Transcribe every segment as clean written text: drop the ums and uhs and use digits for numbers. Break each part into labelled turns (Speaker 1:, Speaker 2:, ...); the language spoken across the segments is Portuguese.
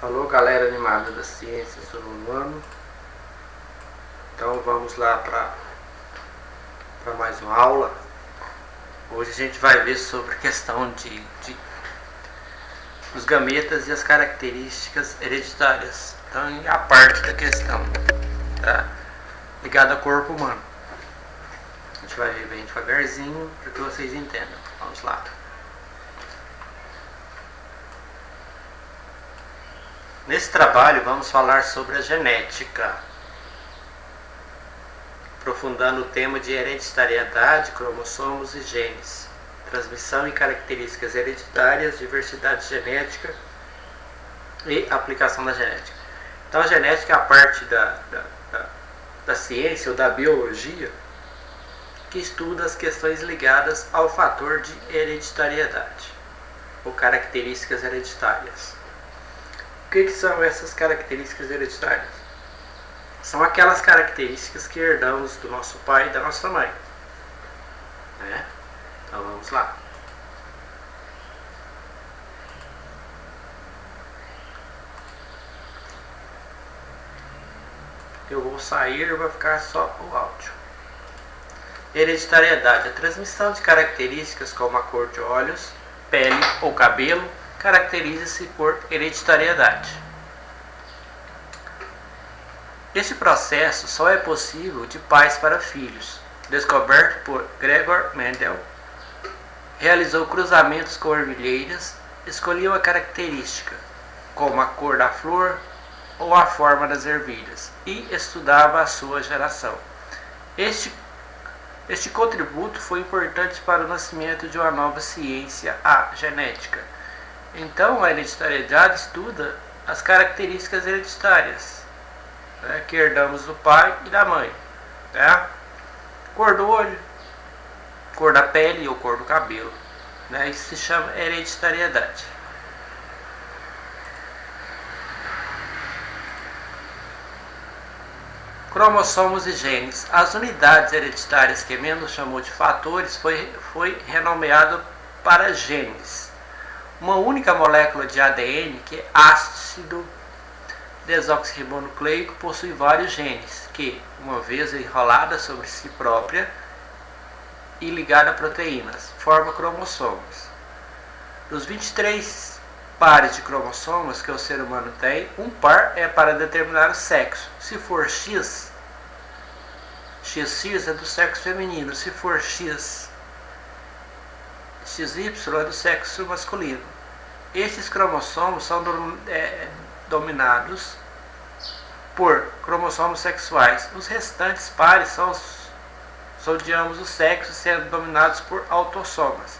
Speaker 1: Alô, galera animada da ciência, sou o ano. Então vamos lá para mais uma aula. Hoje a gente vai ver sobre a questão dos gametas e as características hereditárias. Então, a parte da questão, tá, ligada ao corpo humano. A gente vai ver bem devagarzinho para que vocês entendam. Vamos lá. Nesse trabalho vamos falar sobre a genética, aprofundando o tema de hereditariedade, cromossomos e genes, transmissão e características hereditárias, diversidade genética e aplicação da genética. Então a genética é a parte da ciência ou da biologia que estuda as questões ligadas ao fator de hereditariedade ou características hereditárias. O que são essas características hereditárias? São aquelas características que herdamos do nosso pai e da nossa mãe. Né? Então vamos lá. Eu vou sair e vai ficar só o áudio. Hereditariedade. A transmissão de características como a cor de olhos, pele ou cabelo caracteriza-se por hereditariedade. Este processo só é possível de pais para filhos. Descoberto por Gregor Mendel, realizou cruzamentos com ervilheiras, escolheu a característica, como a cor da flor ou a forma das ervilhas, e estudava a sua geração. Este contributo foi importante para o nascimento de uma nova ciência, a genética. Então, a hereditariedade estuda as características hereditárias, né, que herdamos do pai e da mãe. Né? Cor do olho, cor da pele ou cor do cabelo. Né? Isso se chama hereditariedade. Cromossomos e genes. As unidades hereditárias que Mendel chamou de fatores foi renomeado para genes. Uma única molécula de ADN, que é ácido desoxirribonucleico, possui vários genes, que, uma vez enrolada sobre si própria e ligada a proteínas, forma cromossomos. Dos 23 pares de cromossomos que o ser humano tem, um par é para determinar o sexo. Se for X, XX é do sexo feminino. Se for XY é do sexo masculino. Estes cromossomos são dominados por cromossomos sexuais. Os restantes pares são de ambos os sexos, sendo dominados por autossomas.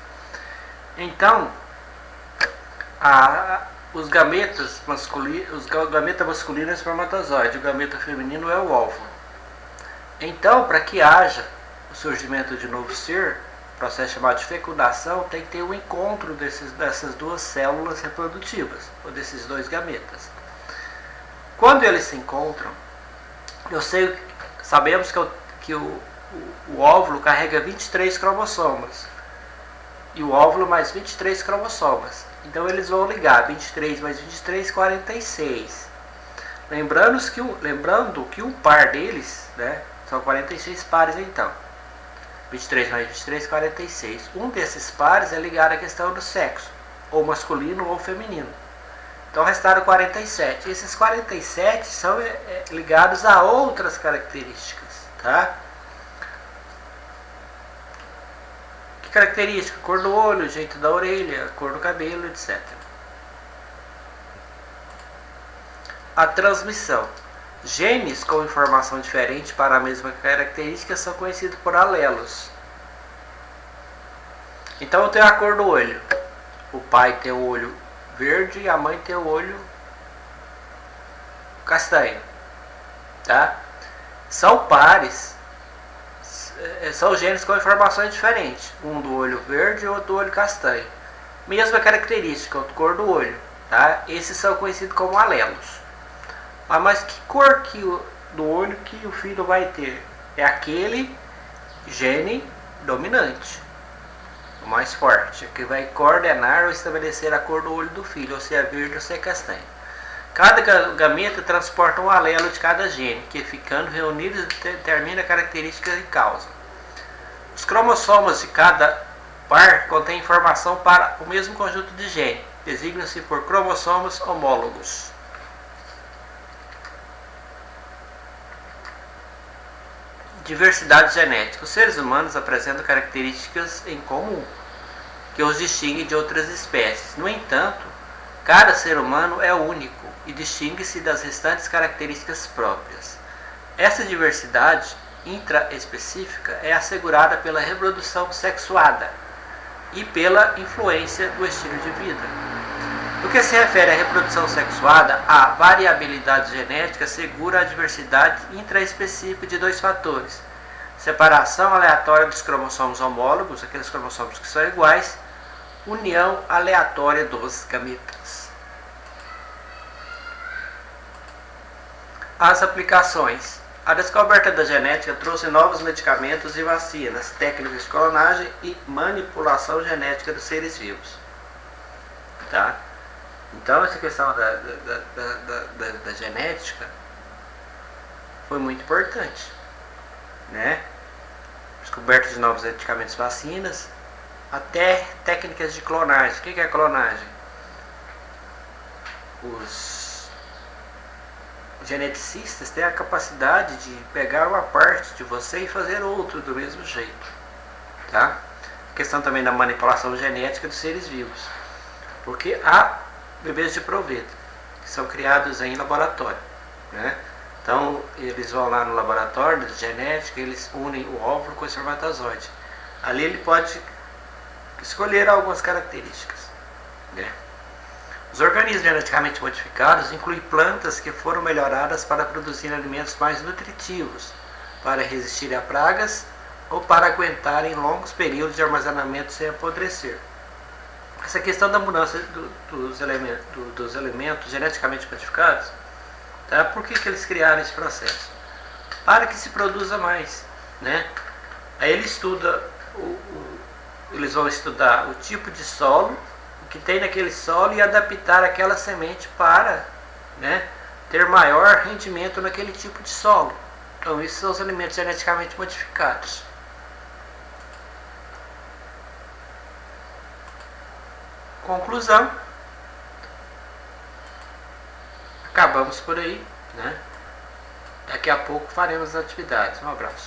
Speaker 1: Então, os gametas masculinos, o gameta masculino é o espermatozoide, o gameta feminino é o óvulo. Então, para que haja o surgimento de novo ser, processo chamado de fecundação, tem que ter um encontro dessas duas células reprodutivas, ou desses dois gametas. Quando eles se encontram, sabemos que o óvulo carrega 23 cromossomas, e o óvulo mais 23 cromossomas. Então eles vão ligar 23 mais 23, 46. Lembrando que um par deles, né, são 46 pares então. 23 mais 23, 46. Um desses pares é ligado à questão do sexo, ou masculino ou feminino. Então restaram 47. Esses 47 são ligados a outras características. Tá? Que característica? Cor do olho, jeito da orelha, cor do cabelo, etc. A transmissão. Genes com informação diferente para a mesma característica são conhecidos por alelos. Então eu tenho a cor do olho. O pai tem o olho verde e a mãe tem o olho castanho. Tá? São pares, são genes com informações diferentes. Um do olho verde e outro do olho castanho. Mesma característica, cor do olho. Tá? Esses são conhecidos como alelos. Mas que cor do olho que o filho vai ter? É aquele gene dominante, o mais forte, que vai coordenar ou estabelecer a cor do olho do filho, ou se é verde ou se é castanho. Cada gameta transporta um alelo de cada gene, que ficando reunidos determina a característica em causa. Os cromossomos de cada par contêm informação para o mesmo conjunto de genes, designam-se por cromossomos homólogos. Diversidade genética. Os seres humanos apresentam características em comum, que os distinguem de outras espécies. No entanto, cada ser humano é único e distingue-se das restantes características próprias. Essa diversidade intraespecífica é assegurada pela reprodução sexuada e pela influência do estilo de vida. No que se refere à reprodução sexuada, a variabilidade genética assegura a diversidade intraespecífica de dois fatores: separação aleatória dos cromossomos homólogos, aqueles cromossomos que são iguais, união aleatória dos gametas. As aplicações. A descoberta da genética trouxe novos medicamentos e vacinas, técnicas de clonagem e manipulação genética dos seres vivos. Tá? Então, essa questão da genética foi muito importante, né? Descoberta de novos medicamentos e vacinas, até técnicas de clonagem. O que é clonagem? Os geneticistas têm a capacidade de pegar uma parte de você e fazer outro do mesmo jeito, tá? A questão também da manipulação genética dos seres vivos, porque há bebês de proveito que são criados em laboratório, né? Então eles vão lá no laboratório de genética, eles unem o óvulo com o espermatozoide. Ali ele pode escolher algumas características, né? Os organismos geneticamente modificados incluem plantas que foram melhoradas para produzir alimentos mais nutritivos, para resistir a pragas ou para aguentarem longos períodos de armazenamento sem apodrecer. Essa questão da mudança dos elementos geneticamente modificados, tá? Por que eles criaram esse processo? Para que se produza mais, né? Aí eles vão estudar o tipo de solo que tem naquele solo e adaptar aquela semente para, né, ter maior rendimento naquele tipo de solo. Então, esses são os alimentos geneticamente modificados. Conclusão. Acabamos por aí, né? Daqui a pouco faremos as atividades. Um abraço.